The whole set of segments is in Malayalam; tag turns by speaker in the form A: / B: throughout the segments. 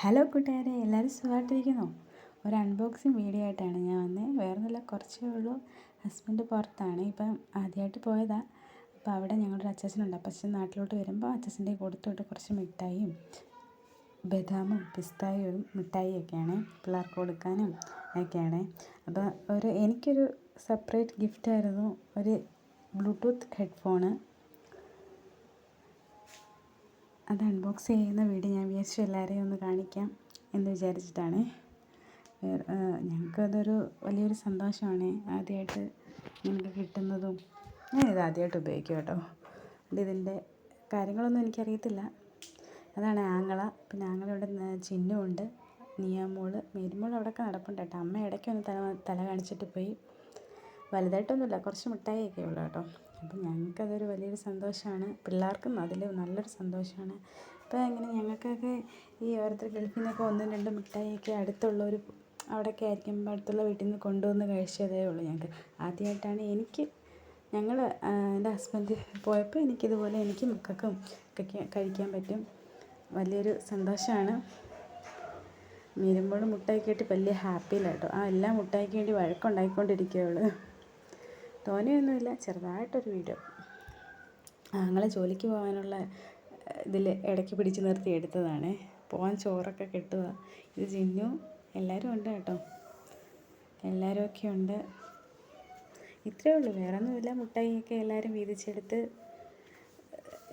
A: ഹലോ കൂട്ടുകാരെ, എല്ലാവരും സുഖമായിട്ടിരിക്കുന്നോ? ഒരു അൺബോക്സിങ് വീഡിയോ ആയിട്ടാണ് ഞാൻ വന്നത്. വേറൊന്നുമില്ല, കുറച്ചേ ഉള്ളൂ. ഹസ്ബൻഡ് പുറത്താണ്, ഇപ്പം ആദ്യമായിട്ട് പോയതാണ്. അപ്പോൾ അവിടെ ഞങ്ങളുടെ അച്ചാച്ചനുണ്ട്. അപ്പം അച്ഛൻ നാട്ടിലോട്ട് വരുമ്പോൾ അച്ചാച്ചൻ്റെ കൊടുത്തോട്ട് കുറച്ച് മിഠായിയും ബദാമും പിസ്തായും മിഠായിയൊക്കെയാണ് പിള്ളേർക്ക് കൊടുക്കാനും ഒക്കെയാണ്. അപ്പോൾ എനിക്കൊരു സെപ്പറേറ്റ് ഗിഫ്റ്റായിരുന്നു ഒരു ബ്ലൂടൂത്ത് ഹെഡ്ഫോണ്. അത് അൺബോക്സ് ചെയ്യുന്ന വീഡിയോ ഞാൻ വിചാരിച്ചു എല്ലാവരെയും ഒന്ന് കാണിക്കാം എന്ന് വിചാരിച്ചിട്ടാണ്. ഞങ്ങൾക്കതൊരു വലിയൊരു സന്തോഷമാണ് ആദ്യമായിട്ട് ഞങ്ങൾക്ക് കിട്ടുന്നതും. ഞാനിത് ആദ്യമായിട്ട് ഉപയോഗിക്കും കേട്ടോ. ഇതിൻ്റെ കാര്യങ്ങളൊന്നും എനിക്കറിയത്തില്ല. അതാണ് ആങ്ങള, പിന്നെ ആങ്ങളയുടെ ചിഹ്നമുണ്ട്, നിയാമോൾ, മേരിമോൾ അവിടെയൊക്കെ നടപ്പുണ്ട് കേട്ടോ. അമ്മ ഇടയ്ക്കൊന്ന് തല കാണിച്ചിട്ട് പോയി. വലുതായിട്ടൊന്നുമില്ല, കുറച്ച് മിഠായിയൊക്കെ ഉള്ളൂ കേട്ടോ. അപ്പം ഞങ്ങൾക്കതൊരു വലിയൊരു സന്തോഷമാണ്, പിള്ളേർക്കും അതിൽ നല്ലൊരു സന്തോഷമാണ്. ഇപ്പോൾ ഇങ്ങനെ ഞങ്ങൾക്കൊക്കെ ഈ ഓരോരുത്തർ ഗൾഫിൽ നിന്നൊക്കെ 1-2 മിഠായിയൊക്കെ അടുത്തുള്ളൊരു അവിടെയൊക്കെ ആയിരിക്കുമ്പോൾ അടുത്തുള്ള വീട്ടിൽ നിന്ന് കൊണ്ടുവന്ന് കഴിച്ചതേ ഉള്ളൂ. ഞങ്ങൾക്ക് ആദ്യമായിട്ടാണ് ഞങ്ങൾ എൻ്റെ ഹസ്ബൻഡ് പോയപ്പോൾ എനിക്കിതുപോലെ എനിക്ക് മക്കൾക്കും ഒക്കെ കഴിക്കാൻ പറ്റും. വലിയൊരു സന്തോഷമാണ്. വരുമ്പോഴും മുട്ടായിക്ക് ആയിട്ട് വലിയ ഹാപ്പിയിലാട്ടോ. എല്ലാ മുട്ടായിക്ക് വേണ്ടി വഴക്കുണ്ടായിക്കൊണ്ടിരിക്കുകയുള്ളൂ. തോനെയൊന്നുമില്ല, ചെറുതായിട്ടൊരു വീഡിയോ. ഞങ്ങളെ ജോലിക്ക് പോകാനുള്ള ഇതിൽ ഇടയ്ക്ക് പിടിച്ച് നിർത്തി എടുത്തതാണ്. പോകാൻ ചോറൊക്കെ കിട്ടുക. ഇത് ജിന്നു, എല്ലാവരും ഉണ്ട് കേട്ടോ. എല്ലാവരും ഉണ്ട്. ഇത്രയേ ഉള്ളൂ, വേറെ ഒന്നുമില്ല. മുട്ടായിയൊക്കെ എല്ലാവരും വീതിച്ചെടുത്ത്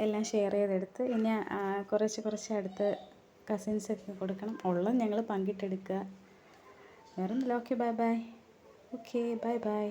A: എല്ലാം ഷെയർ ചെയ്തെടുത്ത് ഇനി കുറച്ച് അടുത്ത് കസിൻസൊക്കെ കൊടുക്കണം. ഉള്ളത് ഞങ്ങൾ പങ്കിട്ടെടുക്കുക. വേറെ ഒന്നുമില്ല. Okay, bye bye. Okay, bye bye.